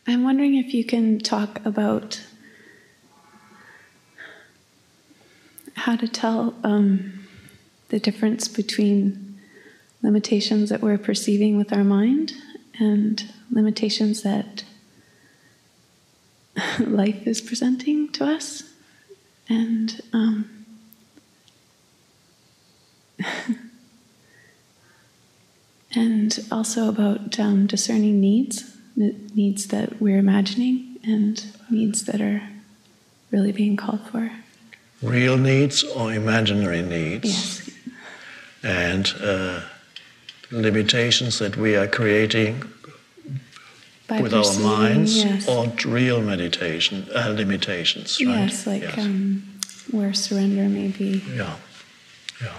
I'm wondering if you can talk about how to tell the difference between limitations that we're perceiving with our mind and limitations that life is presenting to us, and and also about discerning needs that we're imagining and needs that are really being called for. Real needs or imaginary needs? Yes. And limitations that we are creating By with our minds, yes. or real limitations, right? Yes, like where surrender may be. Yeah, yeah.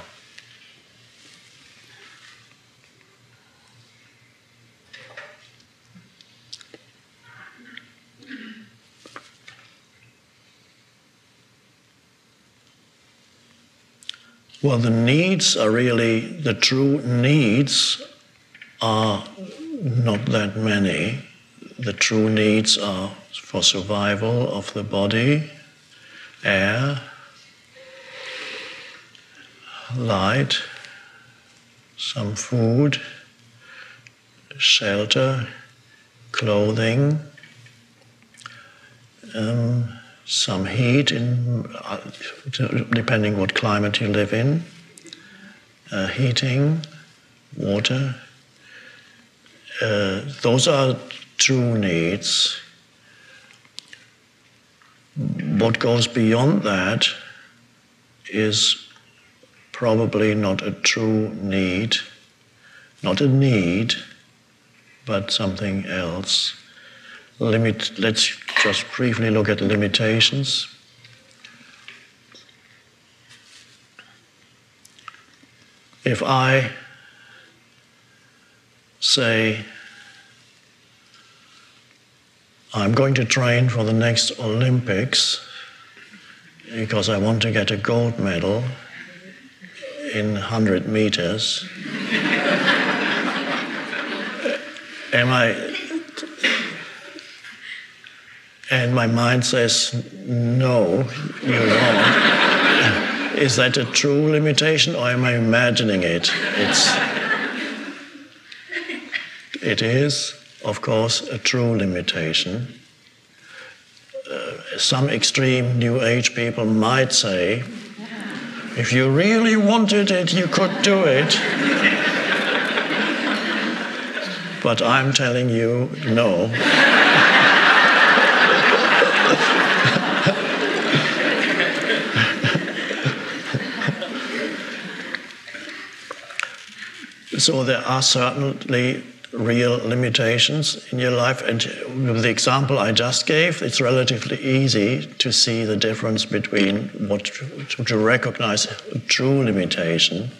Well, the needs are really, the true needs are not that many. The true needs are for survival of the body, air, light, some food, shelter, clothing, some heat, depending what climate you live in, heating, water. Those are true needs. What goes beyond that is probably not a true need, not a need, but something else. Let's just briefly look at limitations. If I say, I'm going to train for the next Olympics because I want to get a gold medal in 100 meters, and my mind says, no, you won't. Is that a true limitation, or am I imagining it? It is, of course, a true limitation. Some extreme New Age people might say, if you really wanted it, you could do it. But I'm telling you, no. So there are certainly real limitations in your life, and with the example I just gave, it's relatively easy to see the difference between to recognize a true limitation.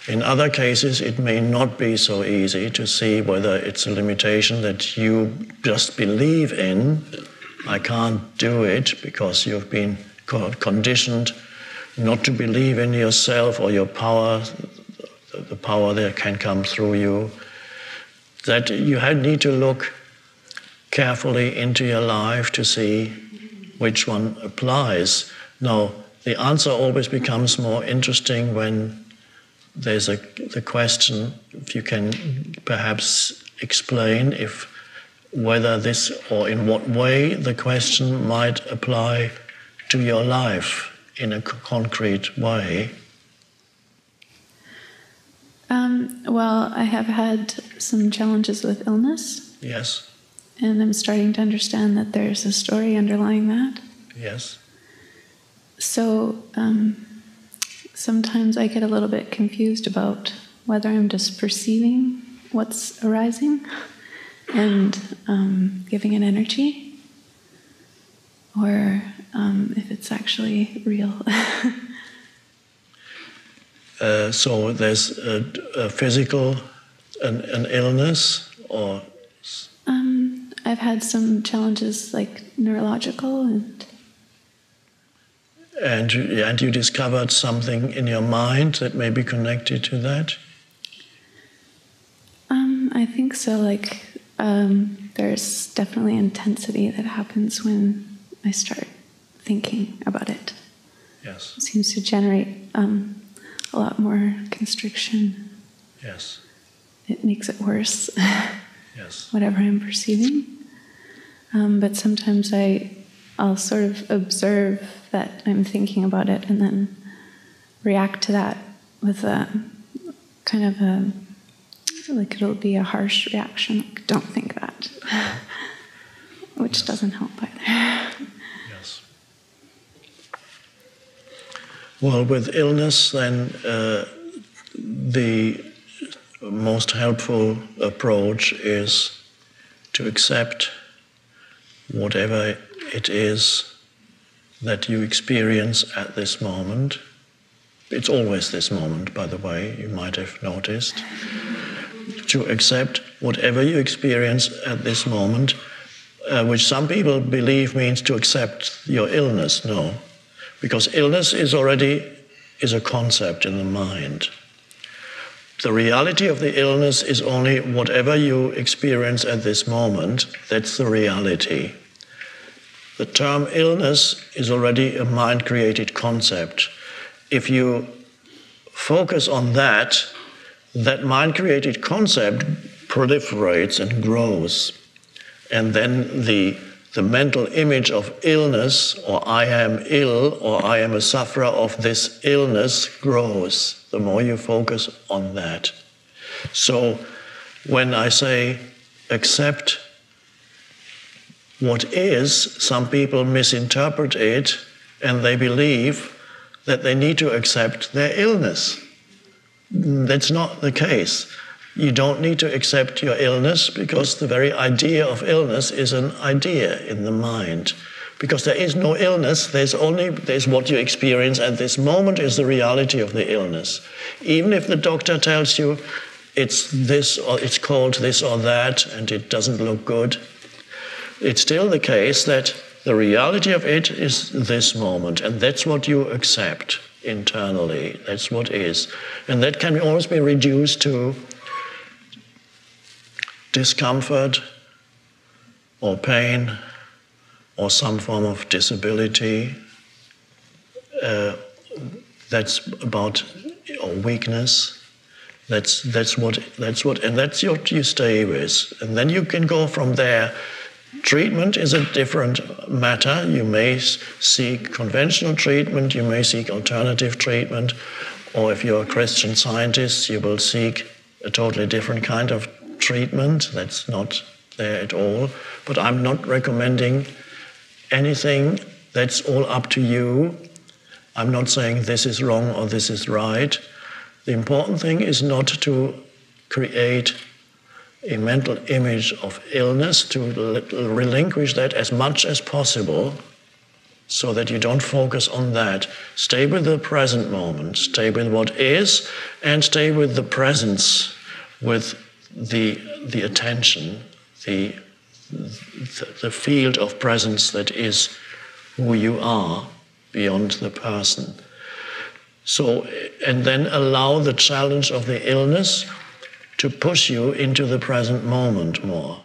In other cases, it may not be so easy to see whether it's a limitation that you just believe in. I can't do it because you've been conditioned not to believe in yourself or your power, the power that can come through you. That you need to look carefully into your life to see which one applies. Now, the answer always becomes more interesting when there's the question, if you can perhaps explain whether this, or in what way the question might apply to your life in a concrete way. Well, I have had some challenges with illness. Yes. And I'm starting to understand that there's a story underlying that. Yes. So sometimes I get a little bit confused about whether I'm just perceiving what's arising and giving it energy, or if it's actually real. So there's a physical, an illness, or? I've had some challenges like neurological and you discovered something in your mind that may be connected to that? I think so, like there's definitely intensity that happens when I start thinking about it. Yes. It seems to generate a lot more constriction. Yes. It makes it worse. Yes. Whatever I'm perceiving. But sometimes I'll sort of observe that I'm thinking about it and then react to that with a kind of a, like it'll be a harsh reaction, like, don't think that, which Yes. doesn't help either. Yes. Well, with illness, then the most helpful approach is to accept whatever it is that you experience at this moment. It's always this moment, by the way, you might have noticed. To accept whatever you experience at this moment, which some people believe means to accept your illness. No, because illness is a concept in the mind. The reality of the illness is only whatever you experience at this moment. That's the reality. The term illness is already a mind-created concept. If you focus on that mind-created concept proliferates and grows. And then the mental image of illness, or I am ill, or I am a sufferer of this illness, grows the more you focus on that. So when I say accept what is, some people misinterpret it and they believe that they need to accept their illness. That's not the case. You don't need to accept your illness, because the very idea of illness is an idea in the mind. Because there is no illness, there's what you experience at this moment is the reality of the illness. Even if the doctor tells you it's this or it's called this or that and it doesn't look good, it's still the case that the reality of it is this moment, and that's what you accept internally. That's what is. And that can always be reduced to discomfort or pain or some form of disability. That's about or weakness. That's what, and that's what you stay with. And then you can go from there. Treatment is a different matter. You may seek conventional treatment, you may seek alternative treatment, or if you're a Christian Scientist, you will seek a totally different kind of treatment. That's not there at all. But I'm not recommending anything. That's all up to you. I'm not saying this is wrong or this is right. The important thing is not to create a mental image of illness, to relinquish that as much as possible so that you don't focus on that. Stay with the present moment, stay with what is, and stay with the presence, with the attention, the field of presence that is who you are beyond the person. So, and then allow the challenge of the illness to push you into the present moment more.